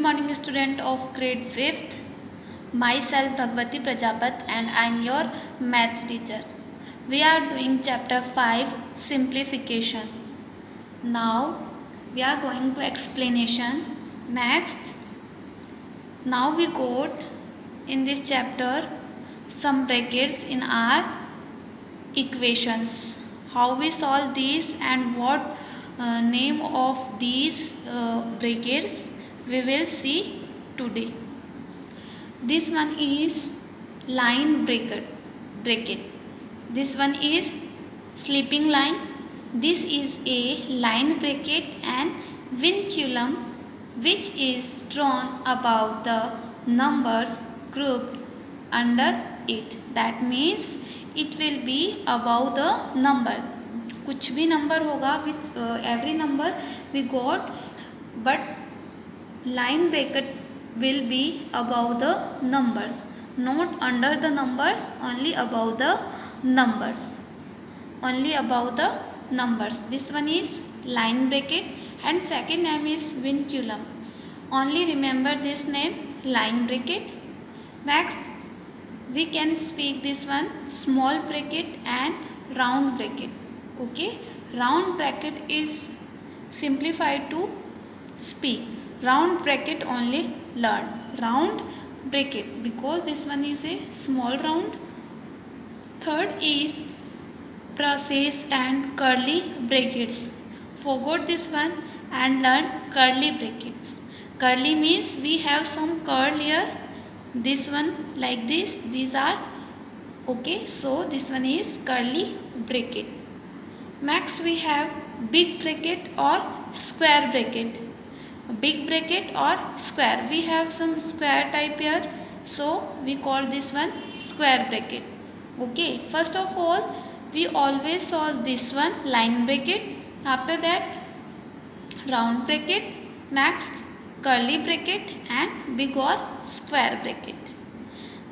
morning, student of grade 5th. Myself Bhagwati Prajapat and I am your maths teacher. We are doing chapter 5 simplification. Now we are going to explanation. Next, now we got in this chapter some brackets in our equations. How we solve these and what name of these brackets we will see today. This one is line bracket. This one is sleeping line. This is a line bracket and vinculum which is drawn above the numbers grouped under it. That means it will be above the number. कुछ भी number होगा with every number we got, but line bracket will be above the numbers, not under the numbers, only above the numbers. Only above the numbers. This one is line bracket and second name is vinculum. Only remember this name, line bracket. Next, we can speak this one, small bracket and round bracket. Okay, round bracket is simplified to speak. Round bracket only learn. Round bracket because this one is a small round. Third is braces and curly brackets. Forgot this one and learn curly brackets. Curly means we have some curl here. This one like this. These are okay. So this one is curly bracket. Next we have big bracket or square bracket. Big bracket or square. We have some square type here. So we call this one square bracket. Okay. First of all, we always solve this one, line bracket. After that, round bracket. Next, curly bracket and big or square bracket.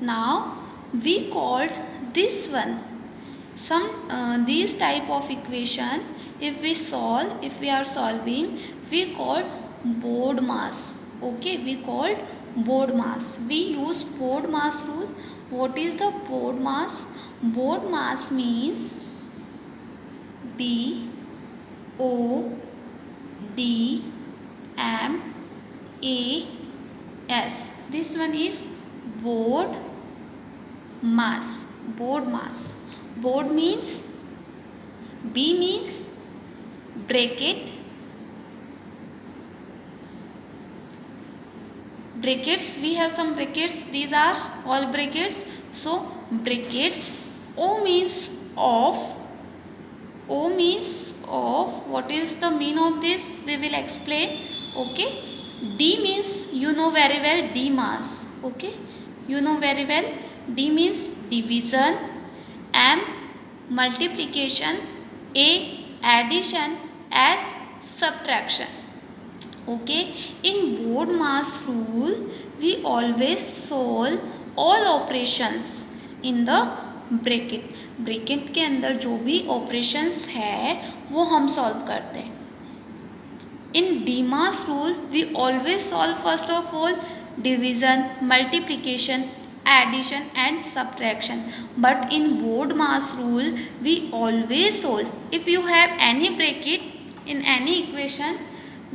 Now we called this one these type of equation. If we are solving, we call BODMAS. Okay, we called BODMAS. We use BODMAS rule. What is the BODMAS? BODMAS means BODMAS. This one is BODMAS. BODMAS. Board means B means bracket. Brackets, we have some brackets. These are all brackets. So brackets. O means of. O means of. What is the meaning of this? We will explain. Okay. D means you know very well, D mass. Okay. You know very well. D means division. M multiplication. A addition. S subtraction. Okay, in BODMAS rule we always solve all operations in the bracket. Bracket के अंदर जो भी operations है वो हम solve करते हैं. In DMAS rule we always solve first of all division, multiplication, addition and subtraction, but in BODMAS rule we always solve. If you have any bracket in any equation,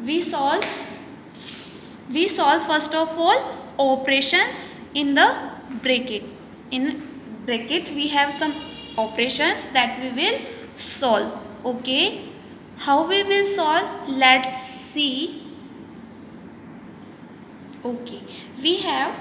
we solve first of all operations in the bracket. In bracket we have some operations that we will solve. Okay, how we will solve? Let's see. Okay, we have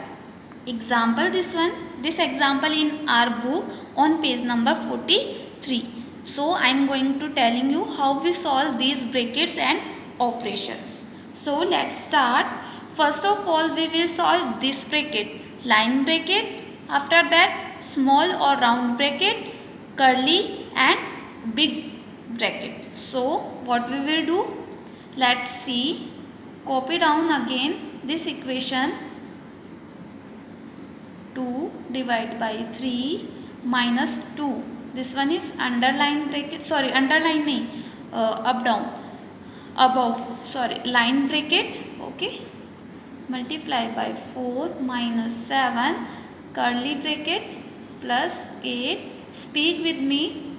example, this example in our book on page number 43. So I am going to telling you how we solve these brackets and operations. So let's start. First of all we will solve this bracket, line bracket. After that small or round bracket, curly and big bracket. So what we will do? Let's see. Copy down again this equation. 2 divided by 3 minus 2. This one is underline bracket. Sorry, underline nahi. Up down. Above. Sorry, line bracket. Okay. multiply by 4 minus 7 curly bracket plus 8. Speak with me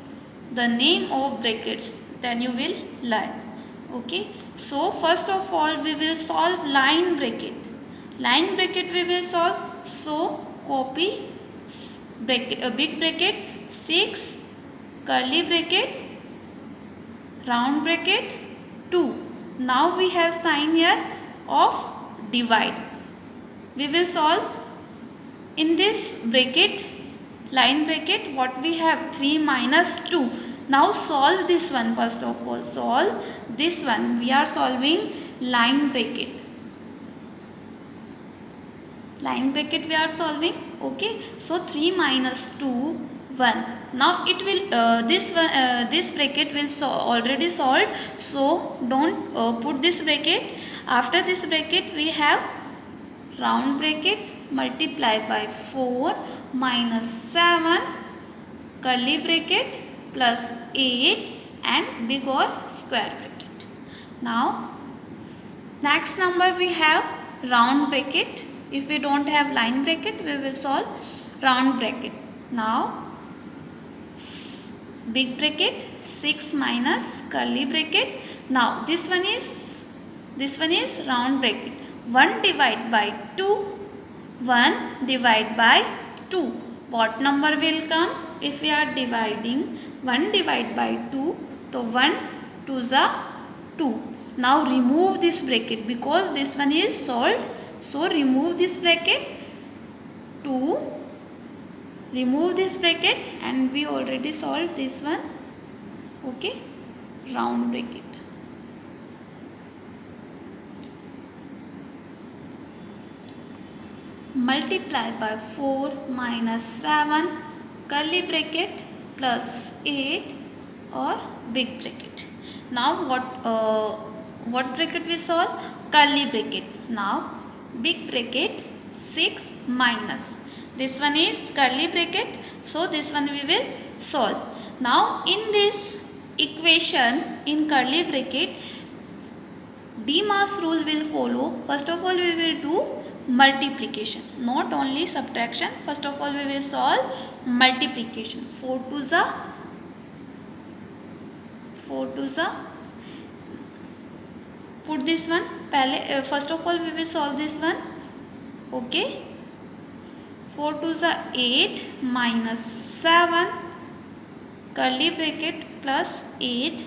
the name of brackets, then you will learn. Okay, so first of all we will solve line bracket. Line bracket we will solve, so copy bracket, big bracket 6 curly bracket round bracket 2. Now we have sign here of divide. We will solve in this bracket, line bracket, what we have 3 minus 2. Now solve this one. First of all solve this one. We are solving line bracket. Line bracket we are solving. Okay, so 3 minus 2 1. Now it will this bracket will already solved, so don't put this bracket. After this bracket we have round bracket multiply by 4 minus 7 curly bracket plus 8 and big or square bracket. Now next number we have round bracket. If we don't have line bracket, we will solve round bracket. Now big bracket 6 minus curly bracket. Now this one is round bracket. 1 divide by 2. 1 divide by 2. What number will come if we are dividing? 1 divide by 2. So 1 2 is 2. Now remove this bracket because this one is solved. So remove this bracket. 2. Remove this bracket and we already solved this one. Okay, round bracket. Multiply by 4 minus 7 curly bracket plus 8 or big bracket. Now what bracket we solve? Curly bracket. Now big bracket 6 minus. This one is curly bracket, so this one we will solve. Now in this equation in curly bracket, Demar's rule will follow. First of all we will do multiplication, not only subtraction. First of all we will solve multiplication. 4 to the 4 to the, put this one first of all we will solve this one. Okay, 4 to the 8 minus 7 curly bracket plus 8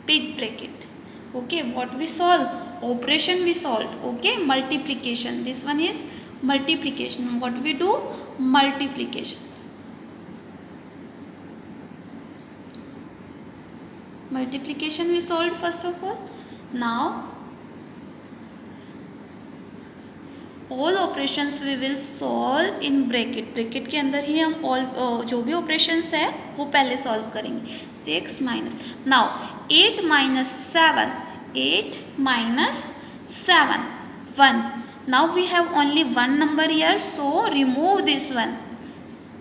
big bracket. Okay, what we solve? Operation we solved. Okay, multiplication. This one is multiplication. What we do? Multiplication. Multiplication we solved first of all. Now all operations we will solve in bracket. Bracket के अंदर ही हम all जो भी operations है वो पहले solve करेंगे. 6 minus. Now 8 minus 7. 8 minus 7. 1. Now we have only one number here, so remove this one.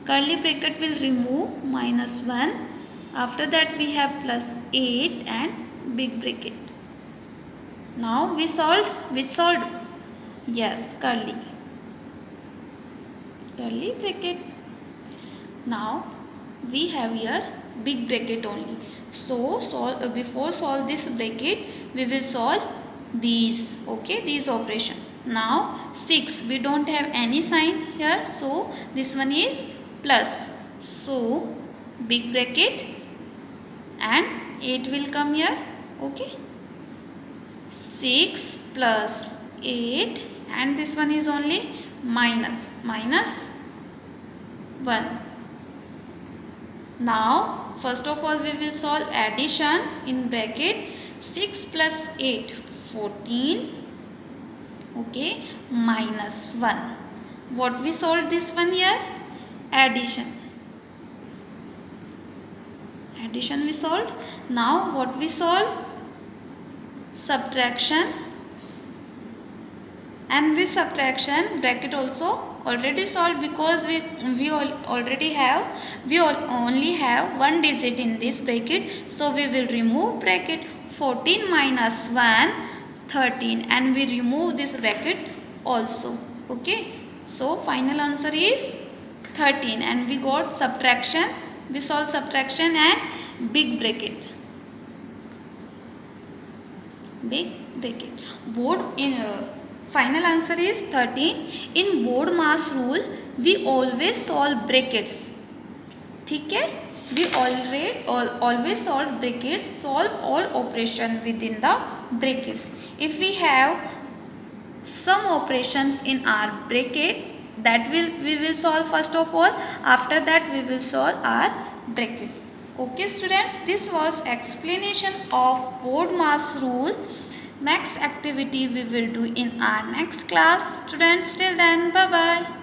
Curly bracket will remove minus 1. After that we have plus 8 and big bracket. Now we solved. Which solved? Yes, curly bracket. Now we have here big bracket only. So before solve this bracket we will solve these. Okay, these operation. Now 6, we don't have any sign here, so this one is plus. So big bracket and 8 will come here. Okay, 6 plus 8 and this one is only minus 1. Now first of all we will solve addition in bracket. 6 plus 8 14. Okay, minus 1. What we solved this one here? Addition we solved. Now what we solve? Subtraction. And with subtraction bracket also already solved because we only have one digit in this bracket, so we will remove bracket. 14 minus 1 13 and we remove this bracket also. Okay, so final answer is 13, and we got subtraction. We solve subtraction and big bracket. Board in final answer is 13. In board mass rule we always solve brackets. ठीक है, we always solve brackets, solve all operation within the brackets. If we have some operations in our bracket, that we will solve first of all, after that we will solve our brackets. Okay students, this was explanation of board mass rule. Next activity we will do in our next class. Students, till then, bye bye.